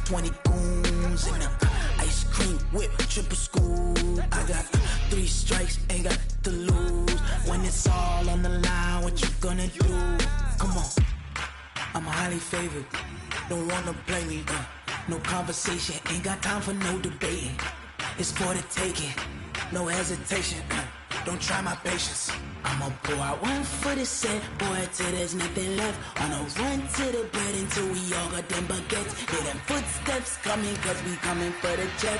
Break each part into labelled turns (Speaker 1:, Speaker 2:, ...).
Speaker 1: 20 goons in the ice cream whip, triple scoop. I got 3 strikes, ain't got to lose. When it's all on the line, what you gonna do? Come on, I'm highly favored. Don't wanna play me, no conversation, ain't got time for no debating. It's for the taking, no hesitation. Don't try my patience. I'ma pour out one for the set, boy, till there's nothing left. On a run to the bread until we all got them baguettes. Hear them footsteps coming, cause we coming for the check.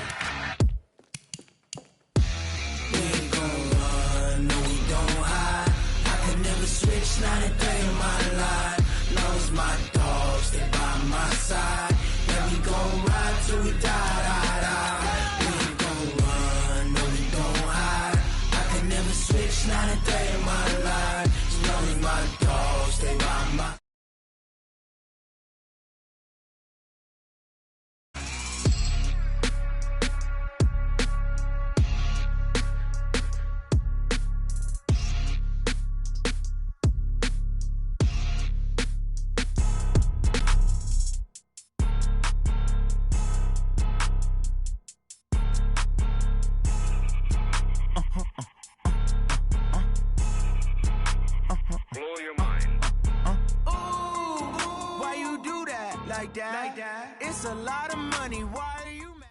Speaker 1: We ain't gon' run, no we don't hide. I could never switch, not a day in my life. Long as my dogs stay by my side. Yeah, we gon' ride till we die. We ain't gon' run, no we don't hide. I could never switch, not a day in my life. As long as my dogs stay by my like that. It's a lot of money. Why are you mad?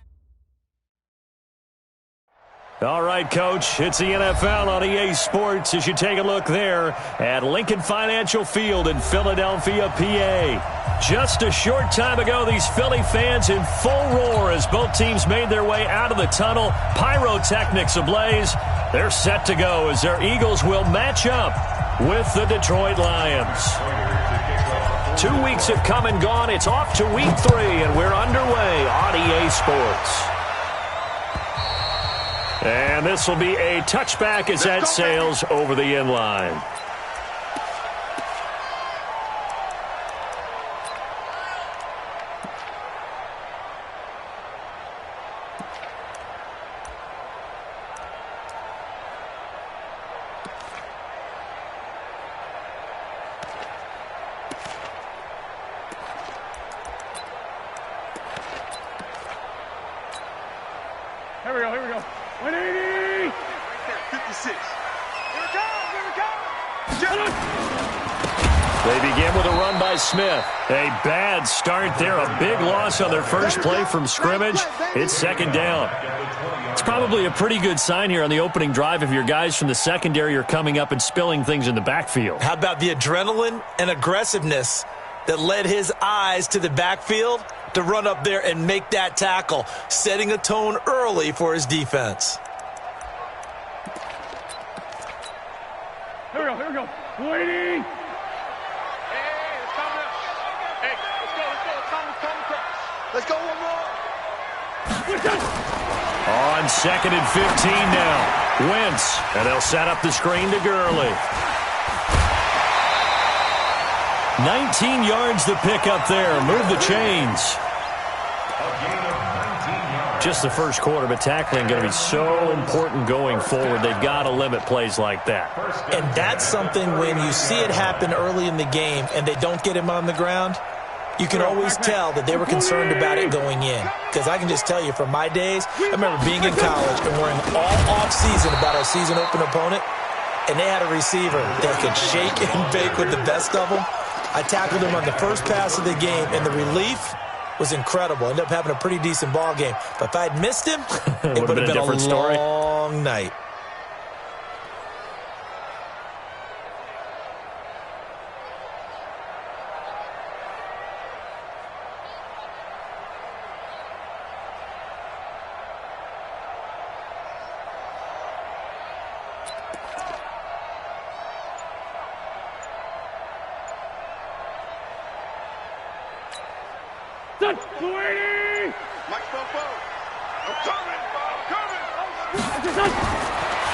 Speaker 2: All right, Coach, it's the NFL on EA Sports as you take a look there at Lincoln Financial Field in Philadelphia, PA. Just a short time ago, these Philly fans in full roar as both teams made their way out of the tunnel. Pyrotechnics ablaze. They're set to go as their Eagles will match up with the Detroit Lions. 2 weeks have come and gone. It's off to week 3, and we're underway on EA Sports. And this will be a touchback as that sails over the end line.
Speaker 3: Here we go. 180! 56. Here it comes!
Speaker 2: They begin with a run by Smith. A bad start there. A big loss on their first play from scrimmage. It's second down. It's probably a pretty good sign here on the opening drive if your guys from the secondary are coming up and spilling things in the backfield.
Speaker 4: How about the adrenaline and aggressiveness that led his eyes to the backfield to run up there and make that tackle, setting a tone early for his defense.
Speaker 3: Here we go. 180! Let's go one more.
Speaker 2: On 2nd and 15 now. Wentz, and they'll set up the screen to Gurley. 19 yards to pick up there. Move the chains. Just the first quarter, but tackling going to be so important going forward. They've got to limit plays like that.
Speaker 4: And that's something when you see it happen early in the game and they don't get him on the ground, you can always tell that they were concerned about it going in. Because I can just tell you from my days, I remember being in college and worrying all off-season about our season open opponent, and they had a receiver that could shake and bake with the best of them. I tackled him on the first pass of the game, and the relief was incredible. Ended up having a pretty decent ball game. But if I'd missed him, it would have been a
Speaker 2: different story.
Speaker 4: Long night.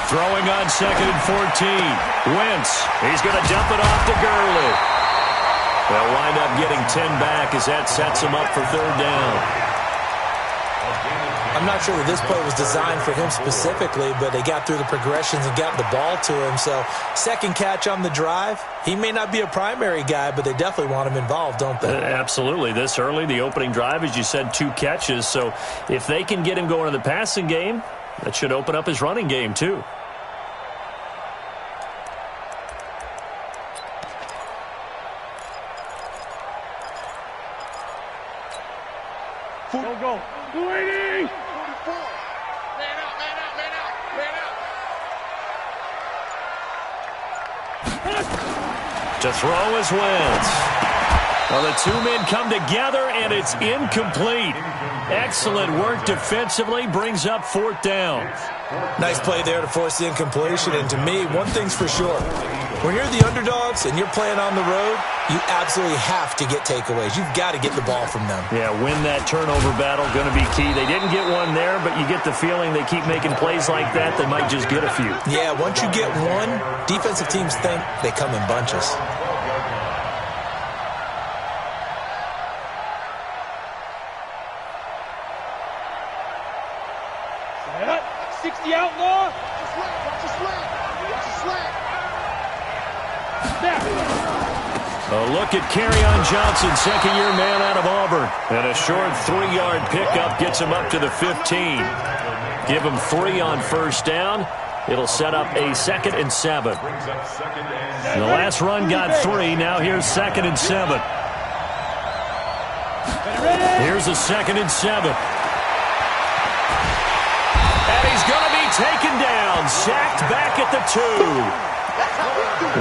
Speaker 2: Throwing on 2nd and 14. Wentz, he's going to dump it off to Gurley. They'll wind up getting 10 back as that sets them up for 3rd down.
Speaker 4: I'm not sure that this play was designed for him specifically, but they got through the progressions and got the ball to him. So second catch on the drive. He may not be a primary guy, but they definitely want him involved, don't they?
Speaker 2: Absolutely. This early, the opening drive, as you said, 2 catches. So if they can get him going in the passing game, that should open up his running game too.
Speaker 3: Go. 280.
Speaker 5: Man out, man out, man out, man out.
Speaker 2: To throw is Wentz. Well, the 2 men come together, and it's incomplete. Excellent work defensively, brings up 4th down.
Speaker 4: Nice play there to force the incompletion. And to me, one thing's for sure. When you're the underdogs and you're playing on the road, you absolutely have to get takeaways. You've got to get the ball from them.
Speaker 2: Yeah, win that turnover battle, going to be key. They didn't get one there, but you get the feeling they keep making plays like that, they might just get a few.
Speaker 4: Yeah, once you get one, defensive teams think they come in bunches.
Speaker 3: Set up. 60 outlaw.
Speaker 5: Watch the slant.
Speaker 2: A look at Kerryon Johnson, second-year man out of Auburn. And a short 3-yard pickup gets him up to the 15. Give him 3 on first down. It'll set up a 2nd and 7. And the last run got 3. Now here's 2nd and 7. Here's a 2nd and 7. And he's going to be taken down. Sacked back at the 2.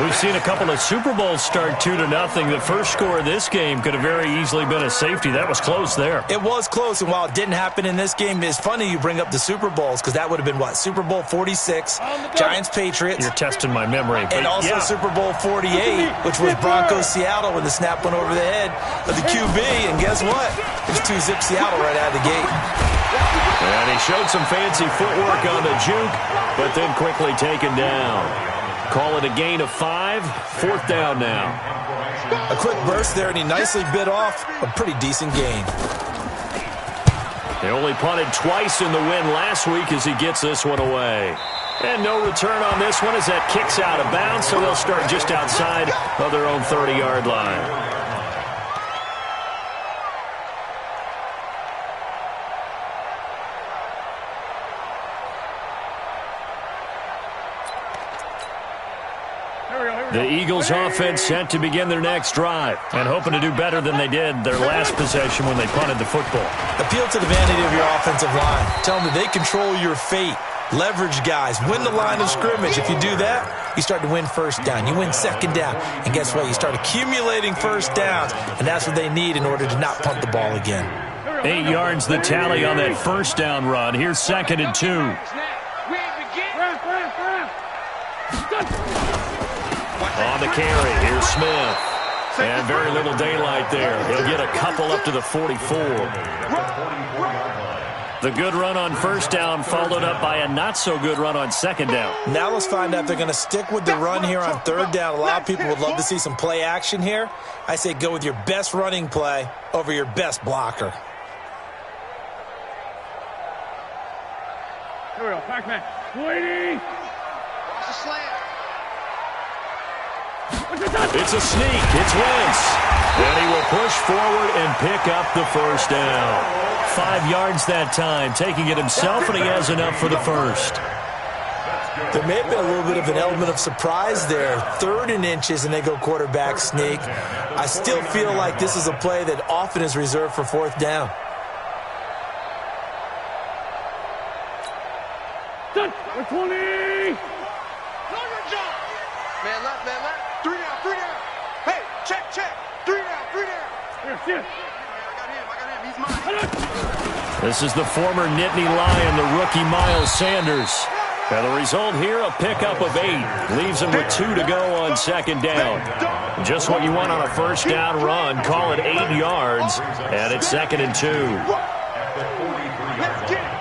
Speaker 2: We've seen a couple of Super Bowls start 2-0. The first score of this game could have very easily been a safety. That was close there.
Speaker 4: It was close, and while it didn't happen in this game, it's funny you bring up the Super Bowls because that would have been, what, Super Bowl 46, Giants-Patriots.
Speaker 2: You're testing my memory.
Speaker 4: And also Super Bowl 48, which was Broncos-Seattle when the snap went over the head of the QB. And guess what? It was 2-zip Seattle right out of the gate.
Speaker 2: And he showed some fancy footwork on the juke, but then quickly taken down. Call it a gain of 5. 4th down now.
Speaker 4: A quick burst there, and he nicely bit off a pretty decent gain.
Speaker 2: They only punted twice in the win last week as he gets this one away. And no return on this one as that kicks out of bounds, so they'll start just outside of their own 30-yard line. The Eagles offense set to begin their next drive and hoping to do better than they did their last possession when they punted the football.
Speaker 4: Appeal to the vanity of your offensive line. Tell them that they control your fate. Leverage guys. Win the line of scrimmage. If you do that, you start to win first down. You win second down. And guess what? You start accumulating first downs. And that's what they need in order to not punt the ball again.
Speaker 2: 8 yards the tally on that first down run. Here's 2nd and 2. On the carry, here's Smith. And very little daylight there. He'll get a couple up to the 44. The good run on first down followed up by a not-so-good run on second down.
Speaker 4: Now let's find out if they're going to stick with the run here on third down. A lot of people would love to see some play action here. I say go with your best running play over your best blocker.
Speaker 3: Here we go, Pac-Man. 280.
Speaker 5: Watch the slant.
Speaker 2: It's a sneak. It's Wentz. And he will push forward and pick up the first down. 5 yards that time, taking it himself, and he has enough for the first.
Speaker 4: There may have been a little bit of an element of surprise there. 3rd and inches, and they go quarterback sneak. I still feel like this is a play that often is reserved for 4th down.
Speaker 3: Done. 20.
Speaker 5: Man left, man left. 3 down, 3 down. Hey, check. 3 down.
Speaker 3: Here.
Speaker 5: I got him. He's mine.
Speaker 2: This is the former Nittany Lion, the rookie Miles Sanders. And the result here, a pickup of 8. Leaves him with 2 to go on second down. Just what you want on a first down run. Call it 8 yards, and it's 2nd and 2.
Speaker 5: Let's get it.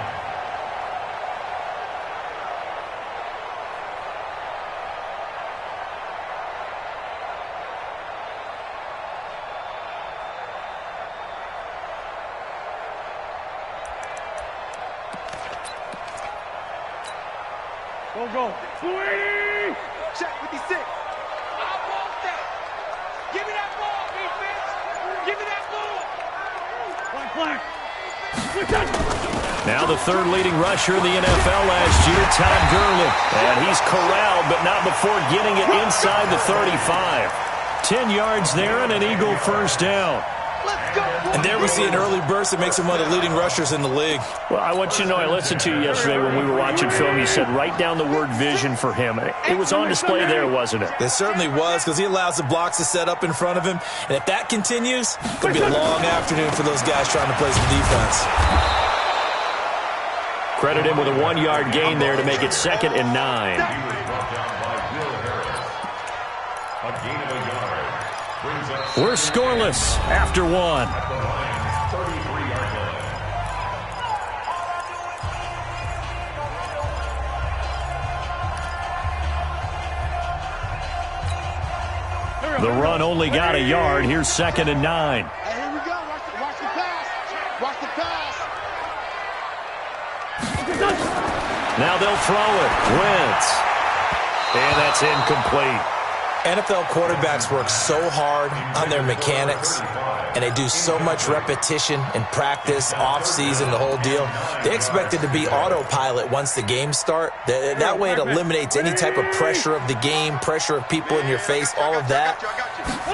Speaker 3: Go. 280.
Speaker 5: Check 56. I want that. Give me that ball, defense. Give me that ball.
Speaker 3: Flag. Switch it.
Speaker 2: Now the third leading rusher in the NFL last year, Todd Gurley. And he's corralled, but not before getting it inside the 35. 10 yards there and an Eagle first down.
Speaker 5: Let's go.
Speaker 4: And there we see an early burst that makes him one of the leading rushers in the league.
Speaker 2: Well, I want you to know, I listened to you yesterday when we were watching film. You said write down the word vision for him. It was on display there, wasn't it?
Speaker 4: It certainly was, because he allows the blocks to set up in front of him. And if that continues, it's going to be a long afternoon for those guys trying to play some defense.
Speaker 2: Credit him with a 1-yard gain there to make it 2nd and 9. We're scoreless after 1. The run only got a yard. Here's 2nd and 9.
Speaker 5: Hey, here we go. Watch the pass. Watch the pass.
Speaker 2: Now they'll throw it. Wentz. And that's incomplete.
Speaker 4: NFL quarterbacks work so hard on their mechanics, and they do so much repetition and practice, off-season, the whole deal. They expect it to be autopilot once the games start. That way it eliminates any type of pressure of the game, pressure of people in your face, all of that.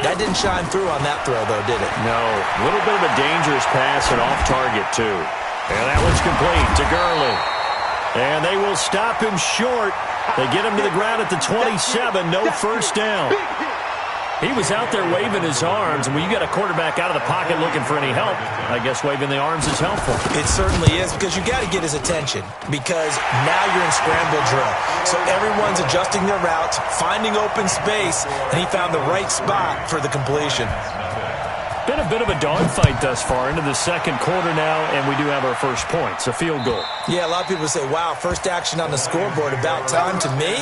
Speaker 4: That didn't shine through on that throw, though, did it?
Speaker 2: No. A little bit of a dangerous pass and off target, too. And that one's complete to Gurley. And they will stop him short. They get him to the ground at the 27. No first down. He was out there waving his arms, and when you got a quarterback out of the pocket looking for any help, I guess waving the arms is helpful.
Speaker 4: It certainly is, because you got to get his attention, because now you're in scramble drill. So everyone's adjusting their routes, finding open space, and he found the right spot for the completion.
Speaker 2: Been a bit of a dogfight thus far into the second quarter now, and we do have our first points, a field goal.
Speaker 4: Yeah, a lot of people say, wow, first action on the scoreboard, about time. To me,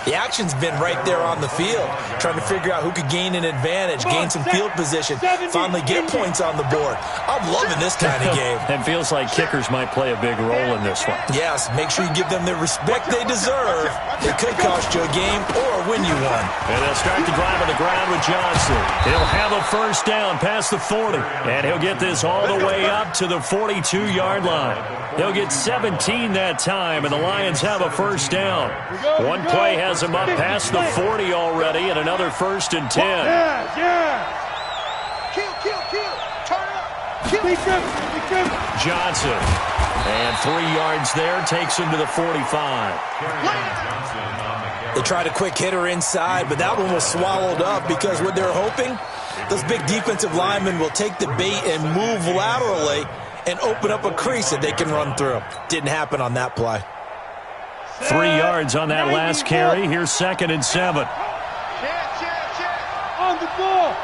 Speaker 4: the action's been right there on the field, trying to figure out who could gain an advantage, gain some field position, finally get points on the board. I'm loving this kind of game.
Speaker 2: It feels like kickers might play a big role in this one.
Speaker 4: Yes, make sure you give them the respect they deserve. It could cost you a game or win you one.
Speaker 2: And they'll start the drive on the ground with Johnson. He'll have a first down past the 40, and he'll get this all the way up to the 42-yard line. He'll get 17 that time, and the Lions have a first down. One play has him up past the 40 already, and another 1st and 10.
Speaker 5: Yeah. Kill. Turn up. Kill.
Speaker 2: Johnson. And 3 yards there takes him to the 45.
Speaker 4: They tried a quick hitter inside, but that one was swallowed up because what they're hoping, those big defensive linemen will take the bait and move laterally and open up a crease that they can run through. Didn't happen on that play.
Speaker 2: 3 yards on that last carry. Here's 2nd and 7.
Speaker 5: Check.
Speaker 3: On the ball.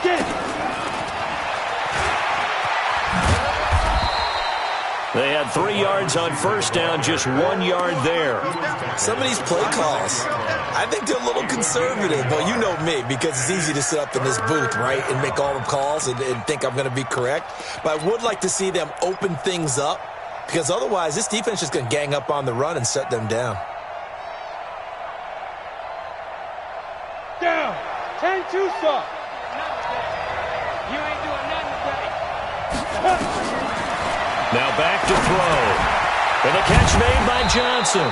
Speaker 3: Get.
Speaker 2: They had 3 yards on first down, just 1 yard there.
Speaker 4: Some of these play calls, I think they're a little conservative. Well, you know me, because it's easy to sit up in this booth, right, and make all the calls and think I'm going to be correct. But I would like to see them open things up, because otherwise this defense is just going to gang up on the run and shut them down.
Speaker 3: Down. 10-2, sir.
Speaker 5: You ain't doing nothing today.
Speaker 2: Now back to throw. And the catch made by Johnson.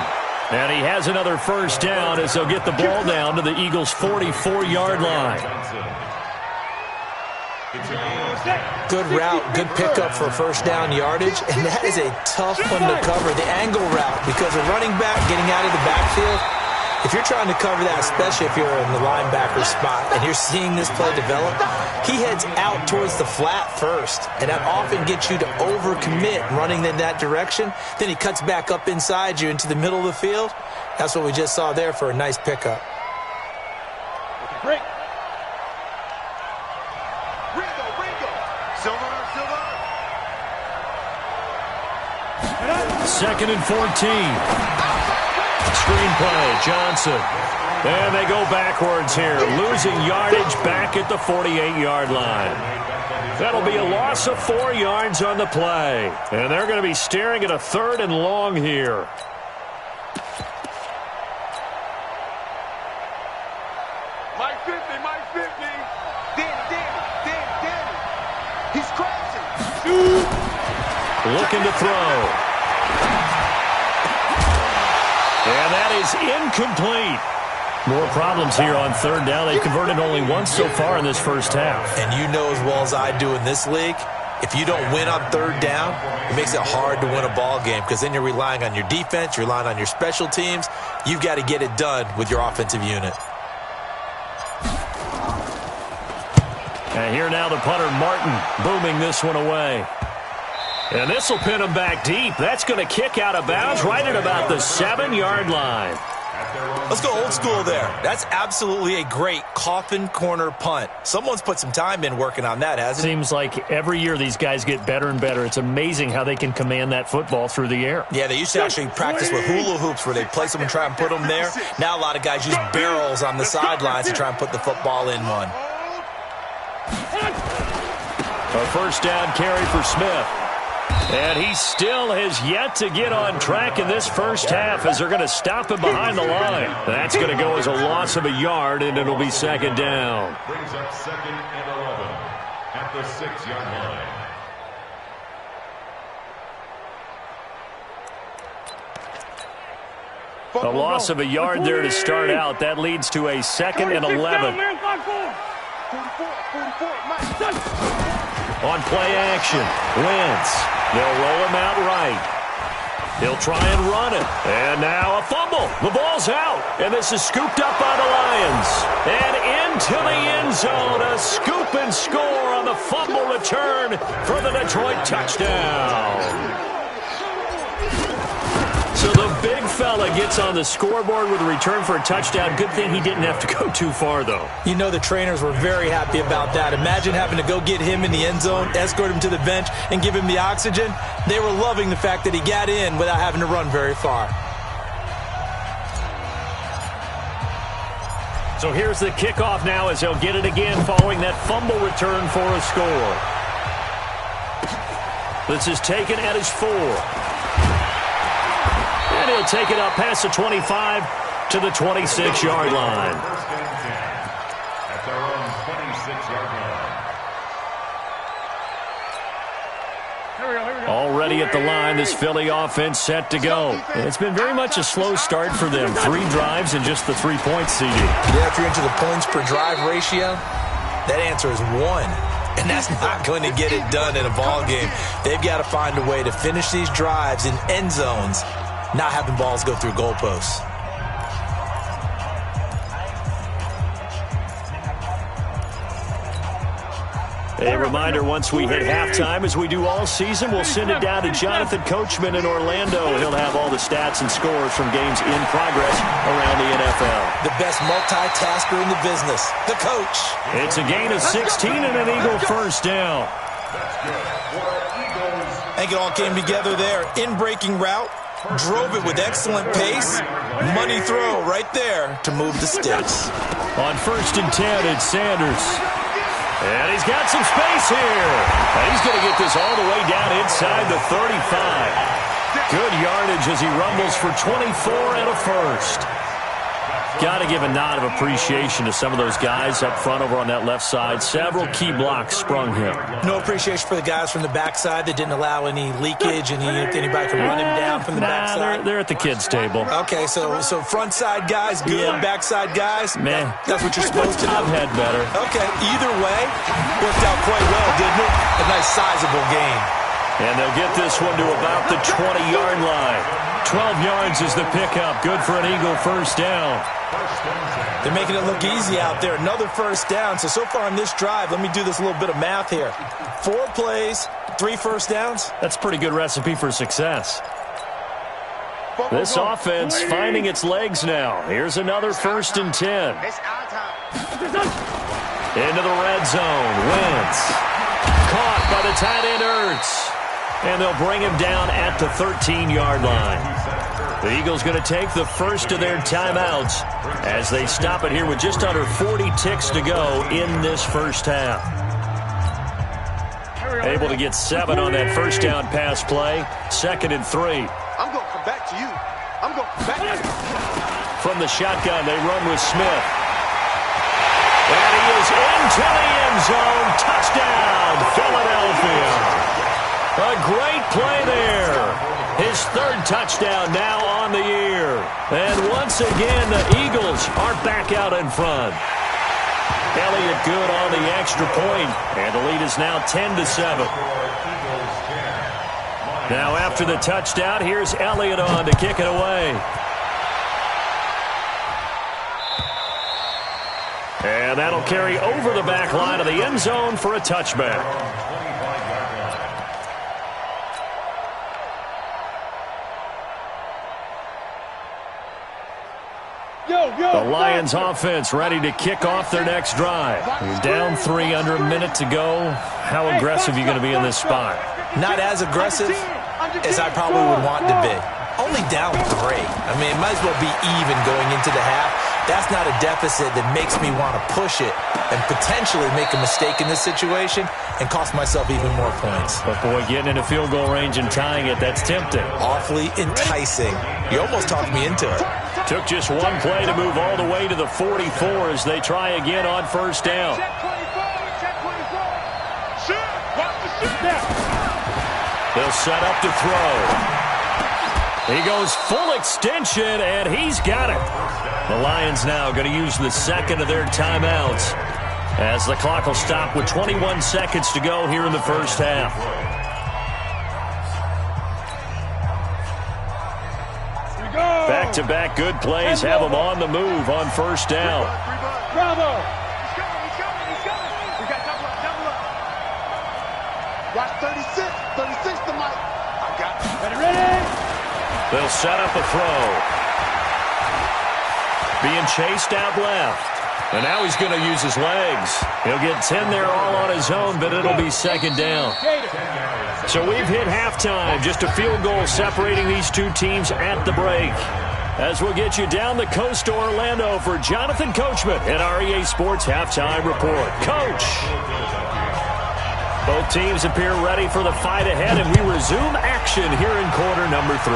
Speaker 2: And he has another first down as they'll get the ball down to the Eagles' 44-yard line.
Speaker 4: Good route, good pickup for first down yardage, and that is a tough one to cover, the angle route, because a running back getting out of the backfield, if you're trying to cover that, especially if you're in the linebacker spot and you're seeing this play develop, he heads out towards the flat first, and that often gets you to overcommit running in that direction. Then he cuts back up inside you into the middle of the field. That's what we just saw there for a nice pickup.
Speaker 3: Break.
Speaker 5: Ringo. Silver.
Speaker 2: 2nd and 14. Screenplay, Johnson. And they go backwards here, losing yardage back at the 48-yard line. That'll be a loss of 4 yards on the play. And they're going to be staring at a 3rd and long here.
Speaker 5: 50, Mike 50. Danny. He's crashing.
Speaker 2: Looking to throw. And that is incomplete. More problems here on third down. They've converted only once so far in this first half.
Speaker 4: And you know as well as I do in this league, if you don't win on third down, it makes it hard to win a ball game because then you're relying on your defense, you're relying on your special teams. You've got to get it done with your offensive unit.
Speaker 2: And here now the punter, Martin, booming this one away. And this will pin him back deep. That's going to kick out of bounds right at about the 7-yard line.
Speaker 4: Let's go old school there. That's absolutely a great coffin corner punt. Someone's put some time in working on that, hasn't it?
Speaker 2: Seems like every year these guys get better and better. It's amazing how they can command that football through the air.
Speaker 4: Yeah, they used to actually practice with hula hoops where they place them and try and put them there. Now a lot of guys use barrels on the sidelines to try and put the football in one.
Speaker 2: A first down carry for Smith. And he still has yet to get on track in this first half as they're going to stop him behind the line. That's going to go as a loss of a yard, and it'll be second down.
Speaker 6: Brings up 2nd and 11 at the 6-yard line.
Speaker 2: A loss of a yard there to start out. That leads to a 2nd and 11. On play action, Wentz. They'll roll him out right. He'll try and run it. And now a fumble. The ball's out. And this is scooped up by the Lions. And into the end zone. A scoop and score on the fumble return for the Detroit touchdown. So the big fella gets on the scoreboard with a return for a touchdown. Good thing he didn't have to go too far, though.
Speaker 4: You know the trainers were very happy about that. Imagine having to go get him in the end zone, escort him to the bench, and give him the oxygen. They were loving the fact that he got in without having to run very far.
Speaker 2: So here's the kickoff now as they'll get it again following that fumble return for a score. This is taken at his 4. And he'll take it up past the 25 to the 26-yard line.
Speaker 6: At their own 26-yard line.
Speaker 2: Already at the line, this Philly offense set to go. And it's been very much a slow start for them. 3 drives and just the 3-point CD.
Speaker 4: Yeah, if you're into the points per drive ratio, that answer is 1. And that's not going to get it done in a ball game. They've got to find a way to finish these drives in end zones, not having balls go through goalposts.
Speaker 2: A reminder, once we hit halftime, as we do all season, we'll send it down to Jonathan Coachman in Orlando. He'll have all the stats and scores from games in progress around the NFL.
Speaker 4: The best multitasker in the business, the coach.
Speaker 2: It's a gain of 16 and an Eagle first down.
Speaker 4: I think it all came together there. In-breaking route, drove it with excellent pace. Money throw right there to move the sticks.
Speaker 2: On 1st and 10, it's Sanders. And he's got some space here. And he's going to get this all the way down inside the 35. Good yardage as he rumbles for 24 and a first. Got to give a nod of appreciation to some of those guys up front over on that left side. Several key blocks sprung him.
Speaker 4: No appreciation for the guys from the backside that didn't allow any leakage and anybody can run him down from the backside.
Speaker 2: They're at the kids' table.
Speaker 4: Okay, so front side guys good,
Speaker 2: Yeah.
Speaker 4: backside guys,
Speaker 2: Man,
Speaker 4: that's what you're supposed to do.
Speaker 2: I've had better.
Speaker 4: Okay, either way, worked out quite well, didn't it? A nice sizable gain.
Speaker 2: And they'll get this one to about the 20-yard line. 12 yards is the pickup. Good for an Eagle first down.
Speaker 4: They're making it look easy out there. Another first down. So far on this drive, let me do this little bit of math here. 4 plays, 3 first downs.
Speaker 2: That's a pretty good recipe for success. This offense finding its legs now. Here's another 1st and 10. Into the red zone. Wentz. Caught by the tight end Ertz. And they'll bring him down at the 13-yard line. The Eagles going to take the first of their timeouts as they stop it here with just under 40 ticks to go in this first half. Able to get 7 on that first down pass play. 2nd and 3.
Speaker 5: I'm going to come back to you. I'm going to come back to you.
Speaker 2: From the shotgun, they run with Smith. And he is into the end zone. Touchdown, Philadelphia. A great play there. His third touchdown now on the year. And once again, the Eagles are back out in front. Elliott good on the extra point, and the lead is now 10-7. Now after the touchdown, here's Elliott on to kick it away. And that'll carry over the back line of the end zone for a touchback. The Lions offense ready to kick off their next drive. You're down 3 under a minute to go. How aggressive are you going to be in this spot?
Speaker 4: Not as aggressive as I probably would want to be. Only down 3. I mean, it might as well be even going into the half. That's not a deficit that makes me want to push it and potentially make a mistake in this situation and cost myself even more points.
Speaker 2: But, boy, getting in a field goal range and tying it, that's tempting.
Speaker 4: Awfully enticing. You almost talked me into it.
Speaker 2: Took just one play to move all the way to the 44 as they try again on first down.
Speaker 5: Check 24. Check 24. Shoot. Watch the shoot.
Speaker 2: They'll set up to throw. He goes full extension, and he's got it. The Lions now going to use the second of their timeouts as the clock will stop with 21 seconds to go here in the first half. Back-to-back good plays have them on the move on first down.
Speaker 5: Bravo. He's coming. We got double up. Watch 36. 36 to Mike. I got it. Ready.
Speaker 2: They'll set up a throw. Being chased out left. And now he's going to use his legs. He'll get 10 there all on his own, but it'll be second down. So we've hit halftime. Just a field goal separating these two teams at the break. As we'll get you down the coast to Orlando for Jonathan Coachman at our EA Sports Halftime Report. Coach! Both teams appear ready for the fight ahead, and we resume action here in quarter number 3.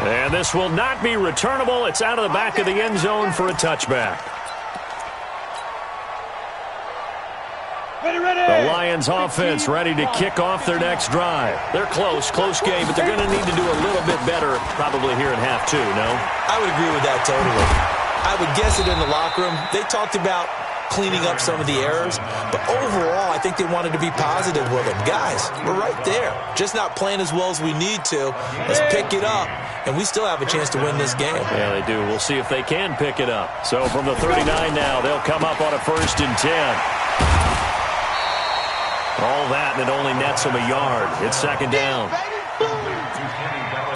Speaker 2: And this will not be returnable. It's out of the back of the end zone for a touchback. The Lions offense ready to kick off their next drive. They're close game, but they're going to need to do a little bit better probably here in half 2, no?
Speaker 4: I would agree with that totally. I would guess it in the locker room. They talked about cleaning up some of the errors, but overall, I think they wanted to be positive with them. Guys, we're right there. Just not playing as well as we need to. Let's pick it up, and we still have a chance to win this game.
Speaker 2: Yeah, they do. We'll see if they can pick it up. So from the 39 now, they'll come up on a 1st and 10. All that, and it only nets them a yard. It's second down.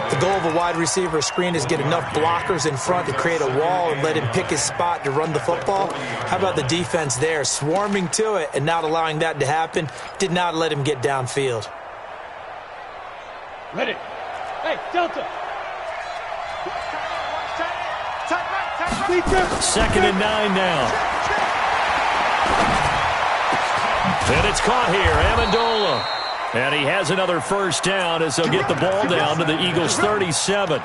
Speaker 4: The goal of a wide receiver screen is get enough blockers in front to create a wall and let him pick his spot to run the football. How about the defense there, swarming to it and not allowing that to happen? Did not let him get downfield.
Speaker 3: Ready. Hey, Delta.
Speaker 2: Second and 9 now. And it's caught here, Amendola. And he has another first down as they'll get the ball down to the Eagles' 37.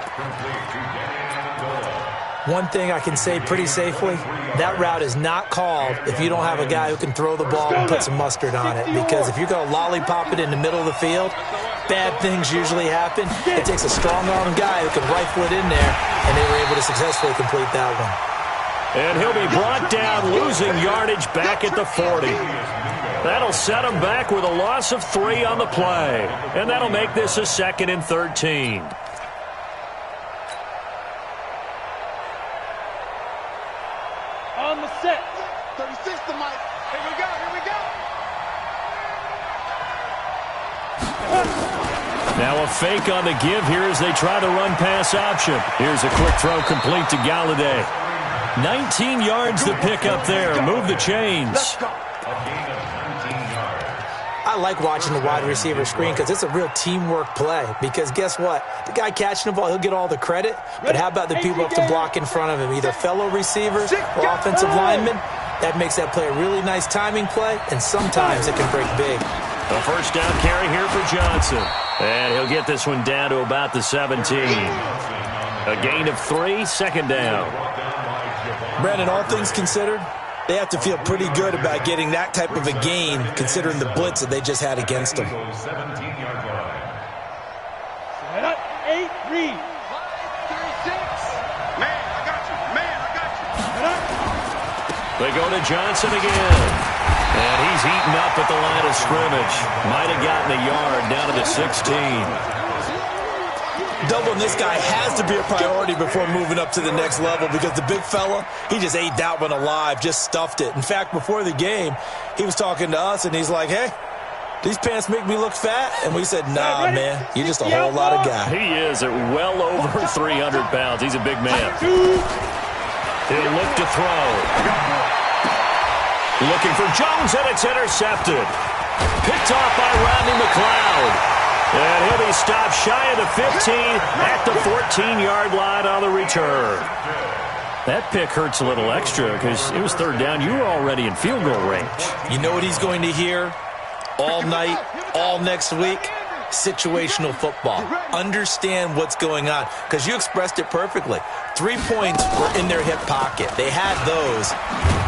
Speaker 4: One thing I can say pretty safely, that route is not called if you don't have a guy who can throw the ball and put some mustard on it. Because if you're going to lollipop it in the middle of the field, bad things usually happen. It takes a strong-arm guy who can rifle it in there, and they were able to successfully complete that one.
Speaker 2: And he'll be brought down, losing yardage back at the 40. That'll set him back with a loss of 3 on the play. And that'll make this a 2nd and 13.
Speaker 3: On the set.
Speaker 5: 36 to Mike. Here we go.
Speaker 2: Now a fake on the give here as they try to run pass option. Here's a quick throw complete to Galladay. 19 yards to pick up there. Move the chains.
Speaker 4: I like watching the wide receiver screen because it's a real teamwork play. Because guess what? The guy catching the ball, he'll get all the credit. But how about the people up to block in front of him? Either fellow receivers or offensive linemen. That makes that play a really nice timing play, and sometimes it can break big.
Speaker 2: A first down carry here for Johnson. And he'll get this one down to about the 17. A gain of 3, second down.
Speaker 4: Brandon, all things considered, they have to feel pretty good about getting that type of a gain considering the blitz that they just had against them.
Speaker 6: 17-yard line.
Speaker 3: Set up, 8, read.
Speaker 5: Man, I got you. Man, I got you.
Speaker 3: Set up.
Speaker 2: They go to Johnson again. And he's eaten up at the line of scrimmage. Might have gotten a yard down to the 16.
Speaker 4: Doubling this guy has to be a priority before moving up to the next level because the big fella, he just ate that one alive, just stuffed it. In fact, before the game, he was talking to us, and he's like, hey, these pants make me look fat? And we said, nah, man, you're just a whole lot of guy.
Speaker 2: He is at well over 300 pounds. He's a big man. He'll look to throw. Looking for Jones, and it's intercepted. Picked off by Rodney McLeod. And he'll be stopped shy of the 15 at the 14-yard line on the return. That pick hurts a little extra because it was third down. You were already in field goal range.
Speaker 4: You know what he's going to hear all night, all next week? Situational football. Understand what's going on because you expressed it perfectly. 3 points were in their hip pocket. They had those.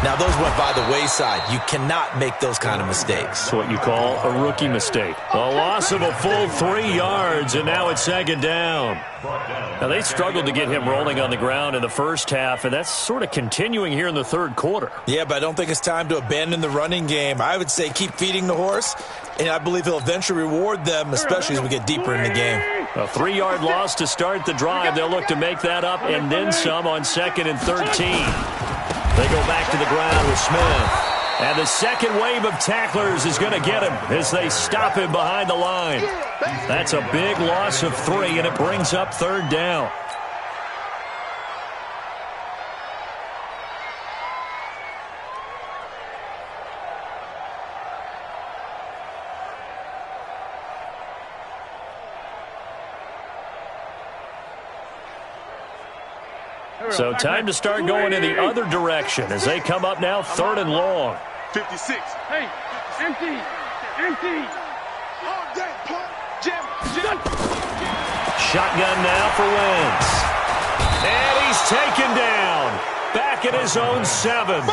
Speaker 4: Now, those went by the wayside. You cannot make those kind of mistakes.
Speaker 2: It's what you call a rookie mistake. A loss of a full 3 yards, and now it's second down. Now, they struggled to get him rolling on the ground in the first half, and that's sort of continuing here in the third quarter.
Speaker 4: Yeah, but I don't think it's time to abandon the running game. I would say keep feeding the horse, and I believe he'll eventually reward them, especially as we get deeper in the game.
Speaker 2: A 3-yard loss to start the drive. They'll look to make that up and then some on 2nd and 13. They go back to the ground with Smith. And the second wave of tacklers is going to get him as they stop him behind the line. That's a big loss of 3, and it brings up third down. So time to start going in the other direction as they come up now 3rd and long.
Speaker 5: 56.
Speaker 3: Hey, empty. Empty.
Speaker 5: All day, punt. Jam.
Speaker 2: Shotgun now for Wentz. And he's taken down. Back at his own 7.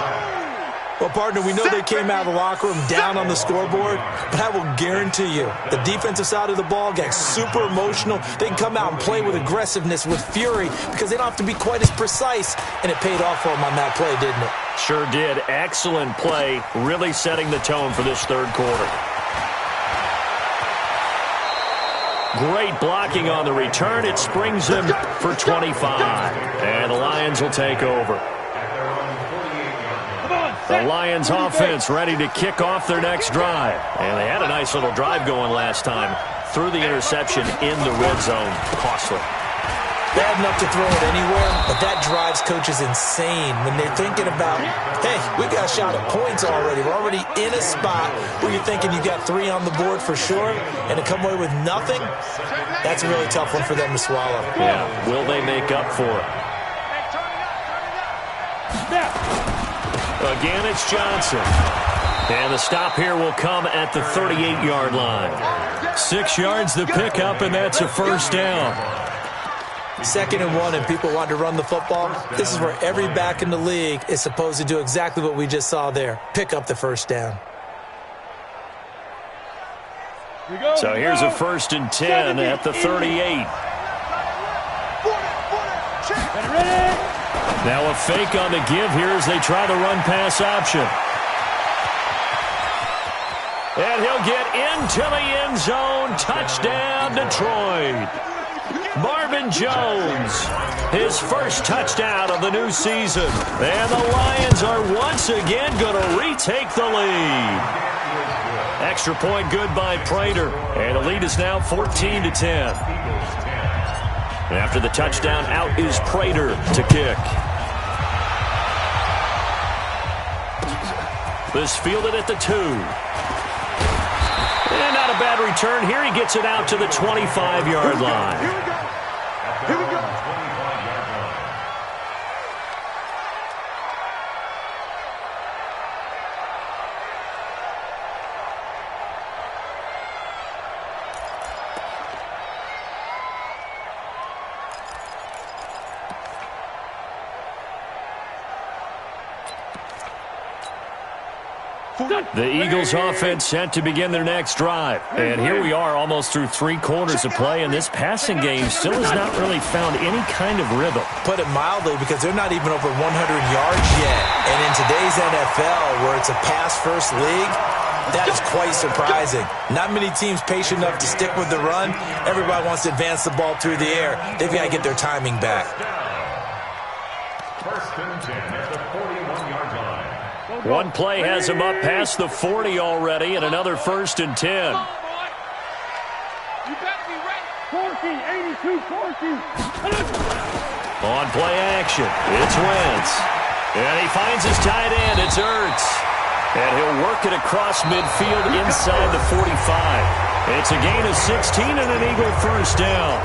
Speaker 4: Well, partner, we know they came out of the locker room down on the scoreboard, but I will guarantee you the defensive side of the ball gets super emotional. They can come out and play with aggressiveness, with fury, because they don't have to be quite as precise, and it paid off for them on that play, didn't it?
Speaker 2: Sure did. Excellent play, really setting the tone for this third quarter. Great blocking on the return. It springs him for 25. And the Lions will take over. The Lions offense ready to kick off their next drive. And they had a nice little drive going last time. Threw the interception in the red zone. Costly.
Speaker 4: Bad enough to throw it anywhere, but that drives coaches insane when they're thinking about, hey, we got a shot at points already. We're already in a spot where you're thinking you got 3 on the board for sure, and to come away with nothing, that's a really tough one for them to swallow.
Speaker 2: Yeah, will they make up for it? Again, it's Johnson. And the stop here will come at the 38-yard line. 6 yards the pickup, and that's a first down.
Speaker 4: 2nd and 1, and people want to run the football. This is where every back in the league is supposed to do exactly what we just saw there. Pick up the first down.
Speaker 2: So here's a 1st and 10 at the 38. Now a fake on the give here as they try the run-pass option. And he'll get into the end zone. Touchdown, Detroit. Marvin Jones, his first touchdown of the new season. And the Lions are once again going to retake the lead. Extra point good by Prater. And the lead is now 14-10. After the touchdown, out is Prater to kick. This fielded at the 2. And not a bad return here. He gets it out to the 25-yard line.
Speaker 5: Here we go.
Speaker 2: The Eagles offense set to begin their next drive. And here we are almost through 3 quarters of play, and this passing game still has not really found any kind of rhythm.
Speaker 4: Put it mildly, because they're not even over 100 yards yet. And in today's NFL, where it's a pass-first league, that is quite surprising. Not many teams patient enough to stick with the run. Everybody wants to advance the ball through the air. They've got to get their timing back.
Speaker 6: First and 10 at the 41-yard line.
Speaker 2: One play has him up past the 40 already, and another first and 10.
Speaker 3: You better be ready. 40, 82, 40.
Speaker 2: On play action, it's Wentz. And he finds his tight end, it's Ertz. And he'll work it across midfield inside the 45. It's a gain of 16 and an Eagle first down.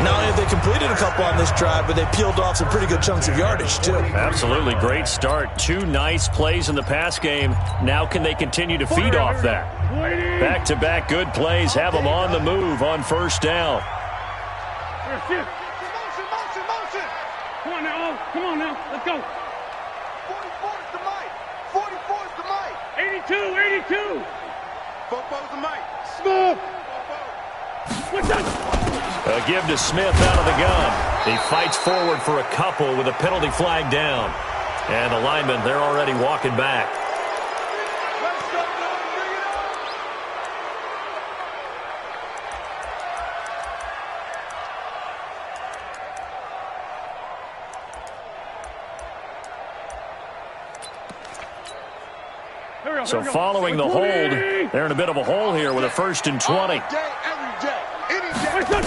Speaker 4: Not only have they completed a couple on this drive, but they peeled off some pretty good chunks of yardage, too.
Speaker 2: Absolutely great start. 2 nice plays in the pass game. Now can they continue to feed off that? Back-to-back good plays have them on the move on first down.
Speaker 3: Motion. Come on now, come on now, let's go.
Speaker 5: 44 is the mic. 44 is the mic.
Speaker 3: 82.
Speaker 5: Fofo's the mic.
Speaker 3: Smith. What's that?
Speaker 2: A give to Smith out of the gun. He fights forward for a couple with a penalty flag down. And the linemen, they're already walking back.
Speaker 5: Let's go, bring it
Speaker 3: on.
Speaker 2: So following the hold, they're in a bit of a hole here with a first and 20.
Speaker 5: All day, every day, any day.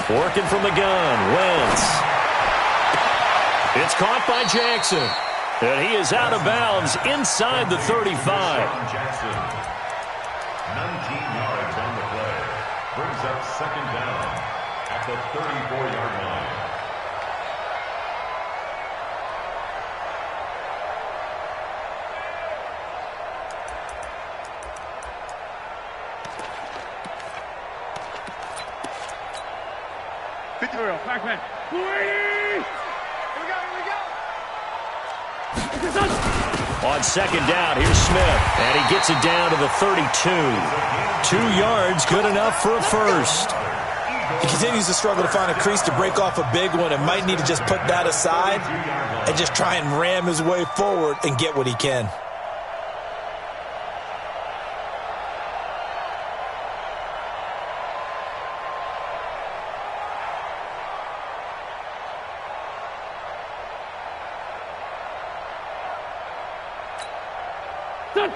Speaker 2: Working from the gun, Wentz. It's caught by Jackson. And he is out of bounds inside the 35.
Speaker 6: Jackson, 19 yards on the play. Brings up second down at the 34-yard line.
Speaker 3: Backman. Here we go.
Speaker 2: On second down, here's Smith. And he gets it down to the 32. 2 yards, good enough for a first.
Speaker 4: He continues to struggle to find a crease to break off a big one and might need to just put that aside and just try and ram his way forward and get what he can.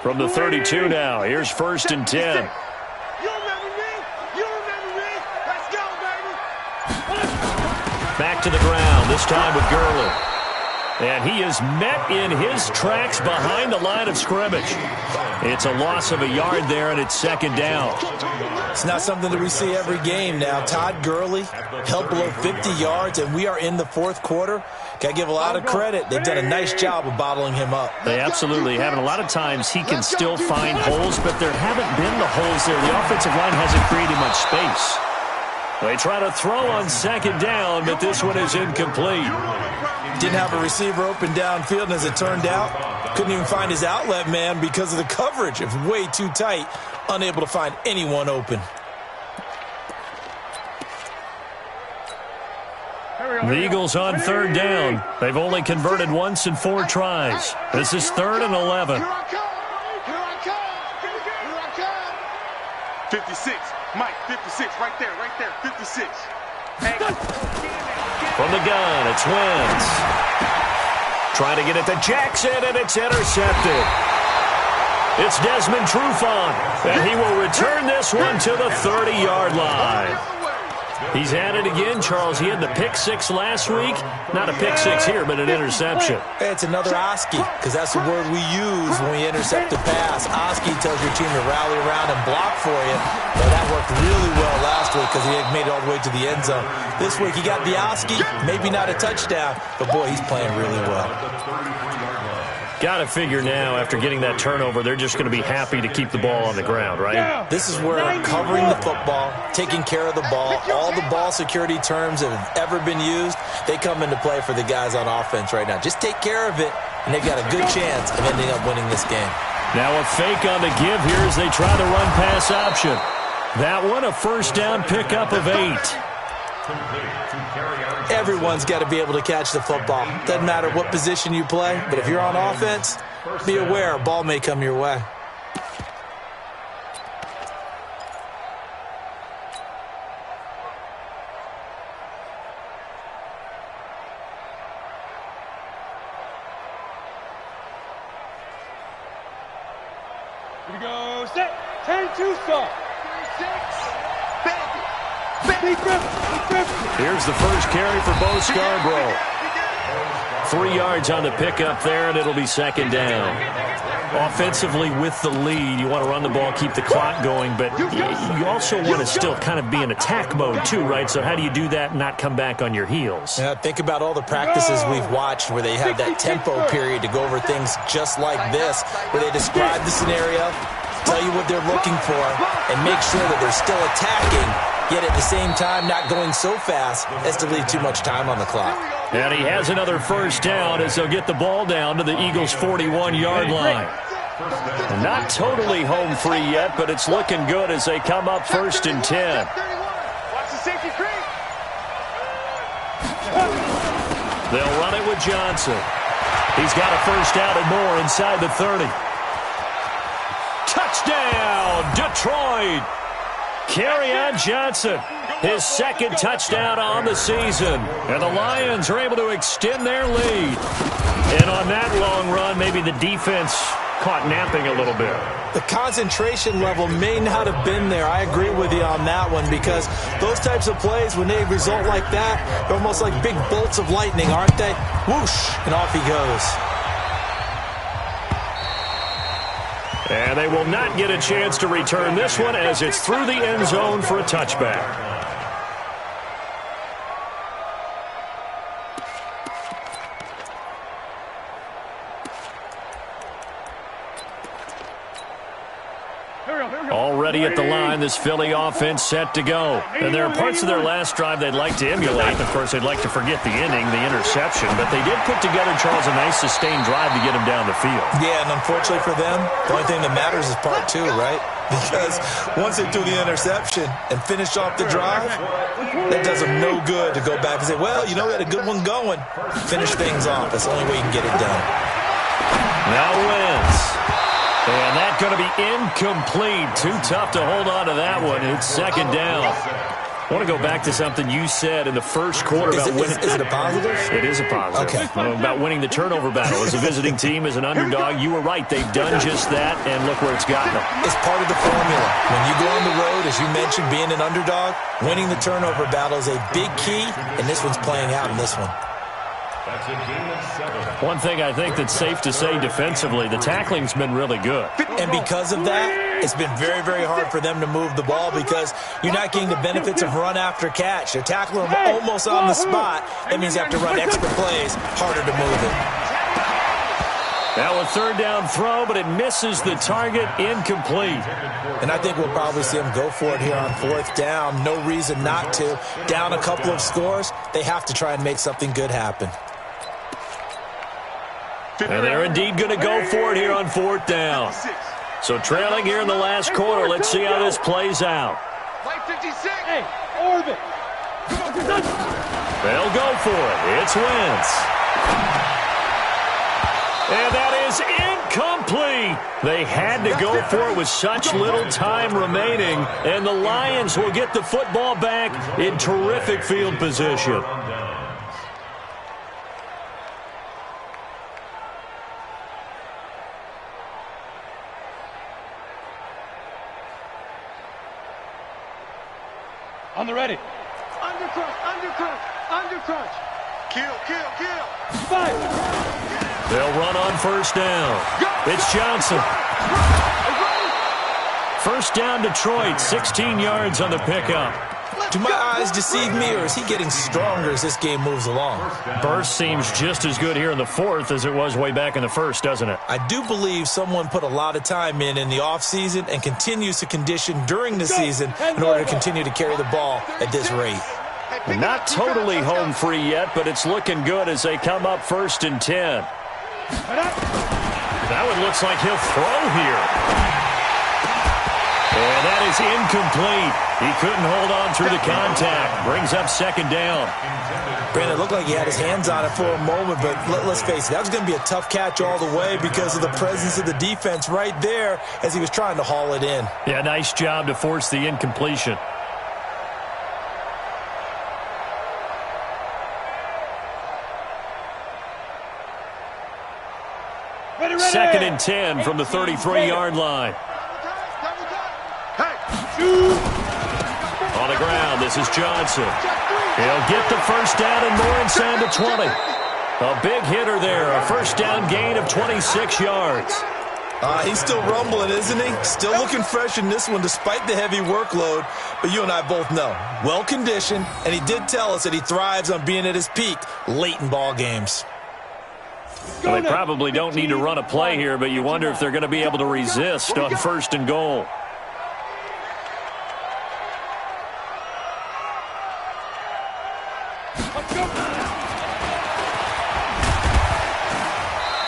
Speaker 2: From the 32 now, here's first and 10.
Speaker 5: You remember me? You remember me? Let's go, baby.
Speaker 2: Back to the ground, this time with Gurley. And he is met in his tracks behind the line of scrimmage. It's a loss of a yard there, and it's second down.
Speaker 4: It's not something that we see every game now. Todd Gurley held below 50 yards, and we are in the fourth quarter. Got to give a lot of credit. They've done a nice job of bottling him up.
Speaker 2: They absolutely have. And a lot of times he can still find holes, but there haven't been the holes there. The offensive line hasn't created much space. They try to throw on second down, but this one is incomplete.
Speaker 4: Didn't have a receiver open downfield, and as it turned out, couldn't even find his outlet man because of the coverage. It was way too tight, unable to find anyone open.
Speaker 2: The Eagles on third down. They've only converted once in 4 tries. This is 3rd and 11.
Speaker 5: Here I come. Here I come. 56. Mike, 56. Right there. 56.
Speaker 2: From the gun, it's Wentz. Trying to get it to Jackson, and it's intercepted. It's Desmond Trufant, and he will return this one to the 30-yard line. He's at it again, Charles. He had the pick 6 last week. Not a pick 6 here, but an interception.
Speaker 4: It's another Oski, because that's the word we use when we intercept a pass. Oski tells your team to rally around and block for you. But that worked really well last week because he made it all the way to the end zone. This week he got the Oski, maybe not a touchdown, but boy, he's playing really well.
Speaker 2: Got to figure now, after getting that turnover, they're just going to be happy to keep the ball on the ground, right?
Speaker 4: This is where covering the football, taking care of the ball, all the ball security terms that have ever been used, they come into play for the guys on offense right now. Just take care of it, and they've got a good chance of ending up winning this game.
Speaker 2: Now a fake on the give here as they try the run-pass option. That one, a first down pickup of 8.
Speaker 4: Everyone's got to be able to catch the football. Doesn't matter what position you play, but if you're on offense, be aware a ball may come your way.
Speaker 3: Here we go. Set. 10-2 stop. 6.
Speaker 2: Here's the first carry for Bo Scarborough. 3 yards on the pickup there, and it'll be second down. Offensively with the lead, you want to run the ball, keep the clock going, but you also want to still kind of be in attack mode too, right? So how do you do that and not come back on your heels?
Speaker 4: Yeah, think about all the practices we've watched where they have that tempo period to go over things just like this, where they describe the scenario, tell you what they're looking for, and make sure that they're still attacking, yet at the same time not going so fast as to leave too much time on the clock.
Speaker 2: And he has another first down as they'll get the ball down to the Eagles' 41-yard line. And not totally home free yet, but it's looking good as they come up first and 10.
Speaker 5: Watch the safety creep.
Speaker 2: They'll run it with Johnson. He's got a first down and more inside the 30. Touchdown, Detroit! Kerryon Johnson, his second touchdown on the season. And the Lions are able to extend their lead. And on that long run, maybe the defense caught napping a little bit.
Speaker 4: The concentration level may not have been there. I agree with you on that one, because those types of plays, when they result like that, they're almost like big bolts of lightning, aren't they? Whoosh, and off he goes.
Speaker 2: And they will not get a chance to return this one as it's through the end zone for a touchback. Already at the line, this Philly offense set to go. And there are parts of their last drive they'd like to emulate. Of course, they'd like to forget the inning, the interception. But they did put together, Charles, a nice sustained drive to get him down the field.
Speaker 4: Yeah, and unfortunately for them, the only thing that matters is part 2, right? Because once they do the interception and finish off the drive, that does them no good to go back and say, well, you know, we had a good one going. Finish things off. That's the only way you can get it done.
Speaker 2: Now Wentz. And that's going to be incomplete. Too tough to hold on to that one. It's second down. I want to go back to something you said in the first quarter about winning.
Speaker 4: Is it a positive?
Speaker 2: It is a positive. Okay. About winning the turnover battle. As a visiting team, as an underdog, you were right. They've done just that, and look where it's gotten them.
Speaker 4: It's part of the formula. When you go on the road, as you mentioned, being an underdog, winning the turnover battle is a big key, and this one's playing out in this one.
Speaker 6: That's a game of 7.
Speaker 2: One thing I think that's safe to say defensively, the tackling's been really good.
Speaker 4: And because of that, it's been very, very hard for them to move the ball because you're not getting the benefits of run after catch. They're tackling them almost on the spot. That means you have to run extra plays, harder to move it.
Speaker 2: Now a third down throw, but it misses the target, incomplete.
Speaker 4: And I think we'll probably see them go for it here on fourth down. No reason not to. Down a couple of scores, they have to try and make something good happen.
Speaker 2: And they're indeed going to go for it here on fourth down. So trailing here in the last quarter, let's see how this plays out.
Speaker 5: Play 56.
Speaker 3: Hey, orbit.
Speaker 2: They'll go for it. It's Wentz. And that is incomplete. They had to go for it with such little time remaining. And the Lions will get the football back in terrific field position.
Speaker 3: On the ready.
Speaker 5: Undercrunch, undercrunch, undercrunch. Kill, kill, kill.
Speaker 3: 5.
Speaker 2: They'll run on first down. It's Johnson. First down, Detroit, 16 yards on the pickup.
Speaker 4: Do my eyes deceive me, or is he getting stronger as this game moves along?
Speaker 2: Burst seems just as good here in the fourth as it was way back in the first, doesn't it?
Speaker 4: I do believe someone put a lot of time in the offseason and continues to condition during the season in order to continue to carry the ball at this rate.
Speaker 2: Not totally home free yet, but it's looking good as they come up first and 10. That one looks like he'll throw here. And that is incomplete. He couldn't hold on through the contact. Brings up second down.
Speaker 4: Brandon, it looked like he had his hands on it for a moment, but let's face it, that was going to be a tough catch all the way because of the presence of the defense right there as he was trying to haul it in.
Speaker 2: Yeah, nice job to force the incompletion. Second and 10 from the 33-yard line. On the ground, this is Johnson. He'll get the first down and more inside the 20. A big hitter there, a first down gain of 26 yards.
Speaker 4: He's still rumbling, isn't he? Still looking fresh in this one despite the heavy workload. But you and I both know, well-conditioned, and he did tell us that he thrives on being at his peak late in ball games.
Speaker 2: Well, they probably don't need to run a play here, but you wonder if they're going to be able to resist on first and goal.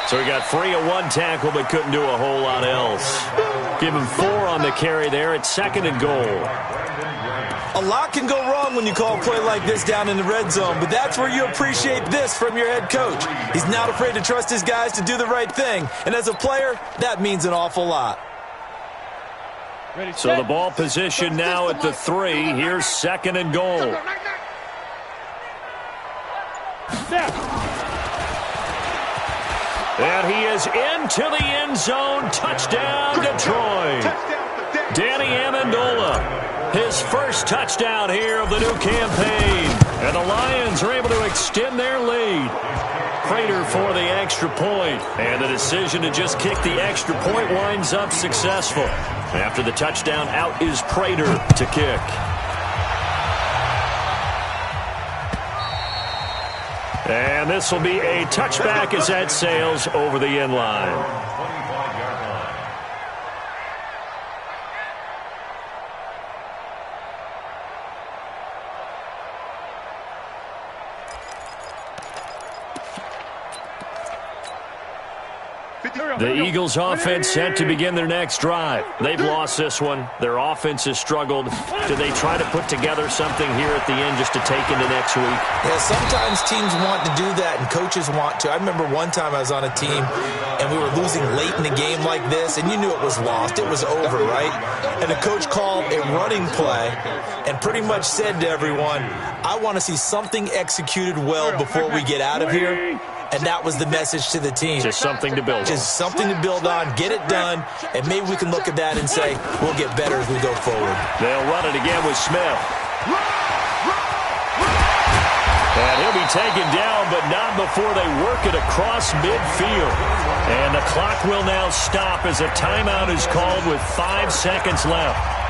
Speaker 2: So he got free of one tackle, but couldn't do a whole lot else. Give him 4 on the carry there at second and goal.
Speaker 4: A lot can go wrong when you call a play like this down in the red zone, but that's where you appreciate this from your head coach. He's not afraid to trust his guys to do the right thing, and as a player, that means an awful lot.
Speaker 2: So the ball position now at the 3. Here's second and goal. And he is into the end zone. Touchdown, Detroit. Danny Amendola, his first touchdown here of the new campaign. And the Lions are able to extend their lead. Prater for the extra point. And the decision to just kick the extra point winds up successful. After the touchdown, out is Prater to kick. And this will be a touchback as that sails over the end line. The Eagles offense set to begin their next drive. They've lost this one. Their offense has struggled. Do they try to put together something here at the end just to take into next week?
Speaker 4: Yeah, sometimes teams want to do that and coaches want to. I remember one time I was on a team and we were losing late in the game like this and you knew it was lost. It was over, right? And the coach called a running play and pretty much said to everyone, I want to see something executed well before we get out of here. And that was the message to the team.
Speaker 2: Just something to build on.
Speaker 4: Just something to build on, get it done, and maybe we can look at that and say, we'll get better as we go forward.
Speaker 2: They'll run it again with Smith. And he'll be taken down, but not before they work it across midfield. And the clock will now stop as a timeout is called with 5 seconds left.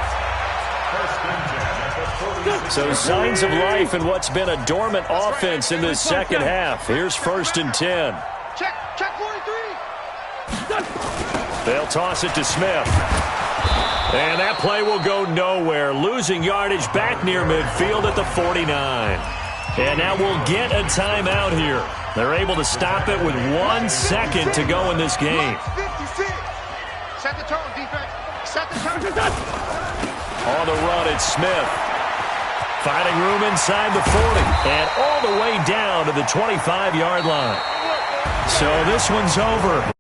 Speaker 2: So signs of life in what's been a dormant offense in this second half. Here's first and 10.
Speaker 5: Check 43.
Speaker 2: They'll toss it to Smith. And that play will go nowhere. Losing yardage back near midfield at the 49. And now we'll get a timeout here. They're able to stop it with 1 second to go in this game.
Speaker 5: 56. Set the tone, defense. Set the tone.
Speaker 2: On the run, it's Smith. Finding room inside the 40 and all the way down to the 25-yard line. So this one's over.